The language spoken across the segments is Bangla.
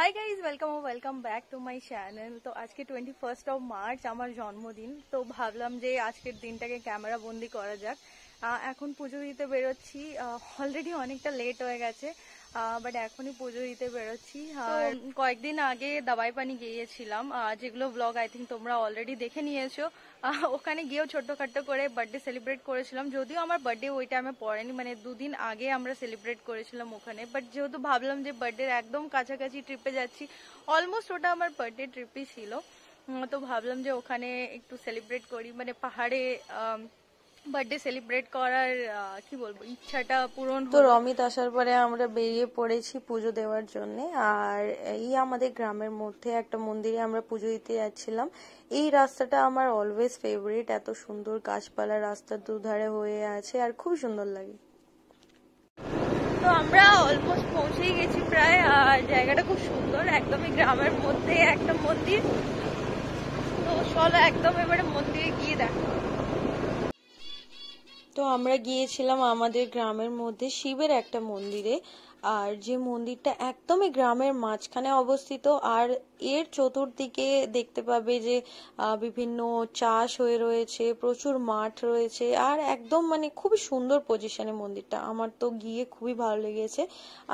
Hi guys, welcome back to my channel. তো আজকে 21st অফ মার্চ আমার জন্মদিন। তো ভাবলাম যে আজকের দিনটাকে ক্যামেরা বন্দি করা যাক। এখন পুজো দিতে বেরোচ্ছি। অলরেডি অনেকটা লেট হয়ে গেছে, বাট এখনই পুজো দিতে বেরোচ্ছি। আর কয়েকদিন আগে দাবাই পানি গিয়েছিলাম, যেগুলো ব্লগ আই থিঙ্ক তোমরা অলরেডি দেখে নিয়েছো। ওখানে গিয়েও ছোট্টখাট্টো করে বার্থডে সেলিব্রেট করেছিলাম, যদিও আমার বার্থডে ওই টাইমে পড়েনি, মানে দুদিন আগে আমরা সেলিব্রেট করেছিলাম ওখানে। বাট যেহেতু ভাবলাম যে বার্থডের একদম কাছাকাছি ট্রিপে যাচ্ছি, অলমোস্ট ওটা আমার বার্থডে ট্রিপই ছিল, তো ভাবলাম যে ওখানে একটু সেলিব্রেট করি, মানে পাহাড়ে বার্থডে সেলিব্রেট করার কি বলবো ইচ্ছাটা পূরণ হলো। তো রমিত আসার পরে আমরা বেরিয়ে পড়েছি পুজো দেওয়ার জন্য। আর এই আমাদের গ্রামের মধ্যে একটা মন্দিরে আমরা পুজো দিতে যাচ্ছিলাম। এই রাস্তাটা আমার অলওয়েজ ফেভারিট, এত সুন্দর গাছপালা রাস্তার দুধারে হয়ে আছে আর খুব সুন্দর লাগে। তো আমরা অলমোস্ট পৌঁছেই গেছি প্রায়, আর জায়গাটা খুব সুন্দর, একদমই গ্রামের মধ্যে একটা মন্দির। তো চলো একদম এবারে মন্দিরে গিয়ে দেখো। তো আমরা গিয়েছিলাম আমাদের গ্রামের মধ্যে শিবের একটা মন্দিরে, আর যে মন্দিরটা একদমই গ্রামের মাঝখানে অবস্থিত। আর এর চতুর্দিকে দেখতে পাবে যে বিভিন্ন চাষ হয়ে রয়েছে, প্রচুর মাঠ রয়েছে, আর একদম মানে খুবই সুন্দর পজিশনে মন্দিরটা। আমার তো গিয়ে খুবই ভালো লেগেছে।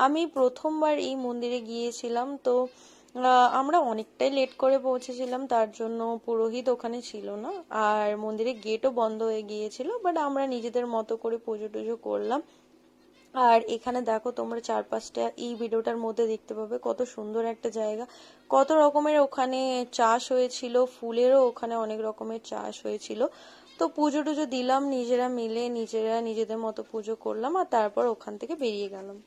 আমি প্রথমবার এই মন্দিরে গিয়েছিলাম। তো আমরা অনেকটাই লেট করে পৌঁছেছিলাম, তার জন্য পুরোহিত ওখানে ছিল না, আর মন্দিরের গেটও বন্ধ হয়ে গিয়েছিল। বাট আমরা নিজেদের মতো করে পুজো টুজো করলাম। আর এখানে দেখো তোমরা চারপাশটা এই ভিডিওটার মধ্যে দেখতে পাবে কত সুন্দর একটা জায়গা, কত রকমের ওখানে চাষ হয়েছিল, ফুলেরও ওখানে অনেক রকমের চাষ হয়েছিল। তো পুজো টুজো দিলাম, নিজেরা মিলে নিজেদের মতো পুজো করলাম, আর তারপর ওখান থেকে বেরিয়ে গেলাম।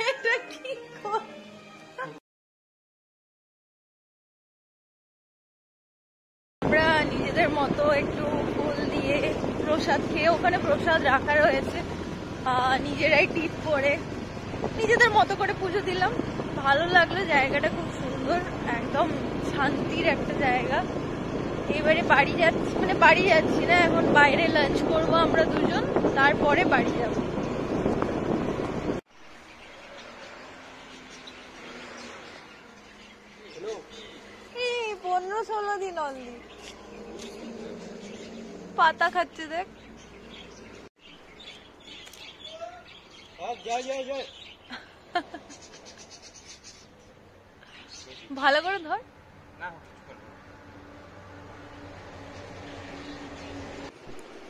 এটা কি আমরা নিজেদের মতো একটু ফুল দিয়ে প্রসাদ খেয়ে, ওখানে প্রসাদ রাখা রয়েছে, নিজেরাই টিপ করে নিজেদের মতো করে পুজো দিলাম। ভালো লাগলো, জায়গাটা খুব সুন্দর, একদম শান্তির একটা জায়গা। এবারে বাড়ি যাচ্ছি না, এখন বাইরে লাঞ্চ করবো আমরা দুজন, তারপরে বাড়ি যাবো। 15-16 দিন অনলি। পাতা খাচ্ছে দেখ। ভালো করে ধর।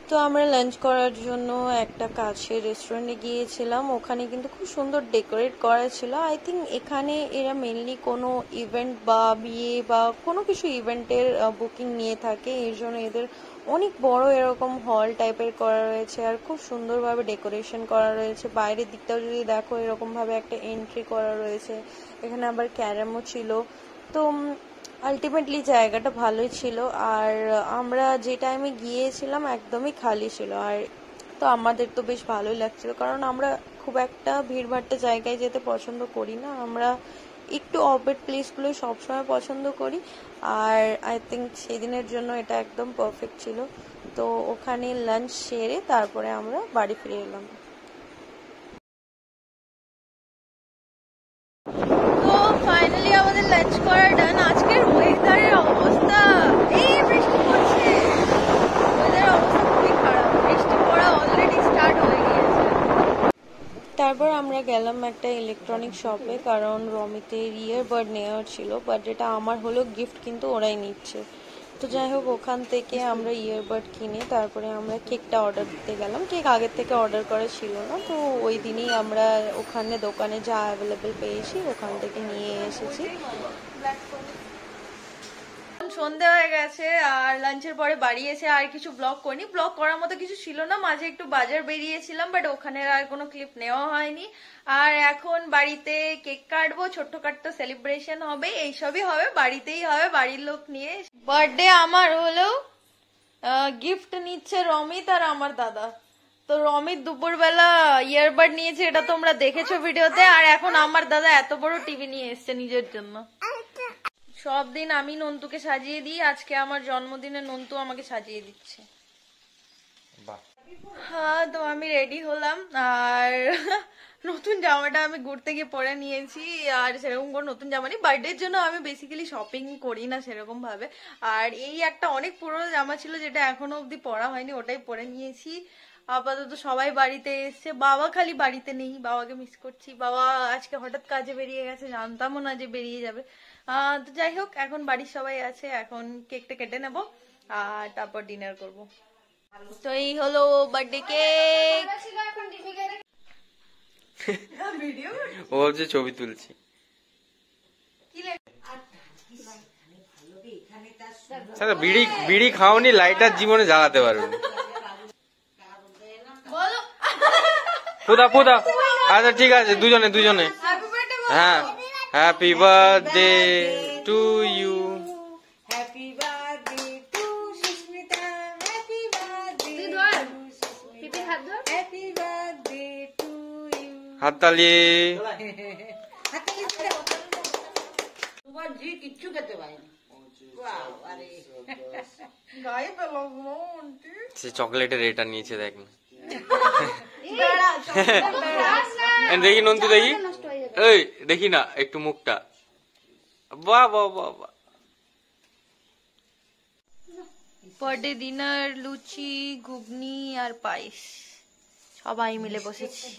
তো আমরা লাঞ্চ করার জন্য একটা কাছের রেস্টুরেন্টে গিয়েছিলাম। ওখানে কিন্তু খুব সুন্দর ডেকোরেট করা ছিল। আই থিঙ্ক এখানে এরা মেনলি কোনো ইভেন্ট বা বিয়ে বা কোনো কিছু ইভেন্টের বুকিং নিয়ে থাকে, এর জন্য এদের অনেক বড় এরকম হল টাইপের করা রয়েছে, আর খুব সুন্দরভাবে ডেকোরেশন করা রয়েছে। বাইরের দিকটাও যদি দেখো এরকম ভাবে একটা এন্ট্রি করা রয়েছে, এখানে আবার ক্যারামও ছিল। তো আলটিমেটলি জায়গাটা ভালোই ছিল। আর আমরা যে টাইমে গিয়েছিলাম একদমই খালি ছিল, আর তো আমাদের তো বেশ ভালোই লাগছিল, কারণ আমরা খুব একটা ভিড়ভাট্টা জায়গায় যেতে পছন্দ করি না, আমরা একটু অফবেট প্লেসগুলোই সবসময় পছন্দ করি। আর আই থিঙ্ক সেদিনের জন্য এটা একদম পারফেক্ট ছিল। তো ওখানে লাঞ্চ সেরে তারপরে আমরা বাড়ি ফিরে এলাম। তো ফাইনালি আমাদের লাঞ্চ করা ডান। আজকের ওয়েদারের অবস্থা, এই বৃষ্টি পড়ছে, ওয়েদারের অবস্থা খুবই খারাপ, বৃষ্টি পড়া অলরেডি স্টার্ট হয়ে গিয়েছে। তারপর আমরা গেলাম একটা ইলেকট্রনিক শপে, কারণ রমিতের ইয়ারবাড নেওয়ার ছিল, বাট যেটা আমার হলো গিফট কিন্তু ওরাই নিচ্ছে। তো যাই হোক, ওখান থেকে আমরা ইয়ারবাড কিনে তারপরে আমরা কেকটা অর্ডার দিতে গেলাম। কেক আগের থেকে অর্ডার করা ছিল না, তো ওই দিনই আমরা ওখানে দোকানে যা অ্যাভেলেবেল পেয়েছি ওখান থেকে নিয়ে এসেছি। সন্ধে হয়ে গেছে, আর লাঞ্চের পরে বাড়ি এসে আর কিছু ব্লগ করিনি, ব্লগ করার মতো কিছু ছিল না। মাঝে একটু বাজার বেরিয়েছিলাম, বাট ওখানে আর কোনো ক্লিপ নেওয়া হয়নি। আর এখন বাড়িতে কেক কাটবো, ছোট্টখাট্টো সেলিব্রেশন হবে, এইসবই হবে, বাড়িতেই হবে, বাড়ির লোক নিয়ে। বার্থডে আমার হলেও গিফট নিচ্ছে রমিত আর আমার দাদা। তো রমিত দুপুরবেলা ইয়ারবাড নিয়েছে, এটা তোমরা দেখেছো ভিডিওতে, আর এখন আমার দাদা এত বড় টিভি নিয়ে এসছে নিজের জন্য। সব দিন আমি নন্তুকে সাজিয়ে দিই, আজকে আমার জন্মদিনে নন্তু আমাকে সাজিয়ে দিচ্ছে। হ্যাঁ, তো আমি রেডি হলাম আর নতুন জামাটা আমি ঘুরতে গিয়ে পরে নিয়েছি। আর সেরকম কোনো নতুন জামা নেই, বার্থডের জন্য আমি বেসিক্যালি শপিং করি না সেরকম ভাবে। আর এই একটা অনেক পুরোনো জামা ছিল যেটা এখনো অব্দি পরা হয়নি, ওটাই পরে নিয়েছি। আপাতত সবাই বাড়িতে এসছে, বাবা খালি বাড়িতে নেই, বাবাকে মিস করছি। বাবা আজকে হঠাৎ কাজে বেরিয়ে গেছে, জানতামও না যে বেরিয়ে যাবে। তো যাই হোক, এখন বাড়ির সবাই আছে, এখন কেকটা কেটে নেব আর তারপর ডিনার করব। তো এই হলো বার্থডে কেক। ও ভাবছে ছবি তুলছি। বিড়ি বিড়ি খাওনি, লাইটার জীবনে জ্বালাতে পারবে। পুদা পুদা, আচ্ছা ঠিক আছে, দুজনে দুজনে। হ্যাঁ, হ্যাপি বার্থডে টু ইউ। হাত তালিয়ে। কিচ্ছু খেতে পারিনি। সে চকলেটের এটা নিয়েছে, দেখ না। দেখি নন্তু, দেখি, এই দেখি না একটু মুখটা। বাহ বাহ বাহ বাহ। বার্থডে ডিনার, লুচি, ঘুগনি আর পায়েস, সবাই মিলে বসেছি।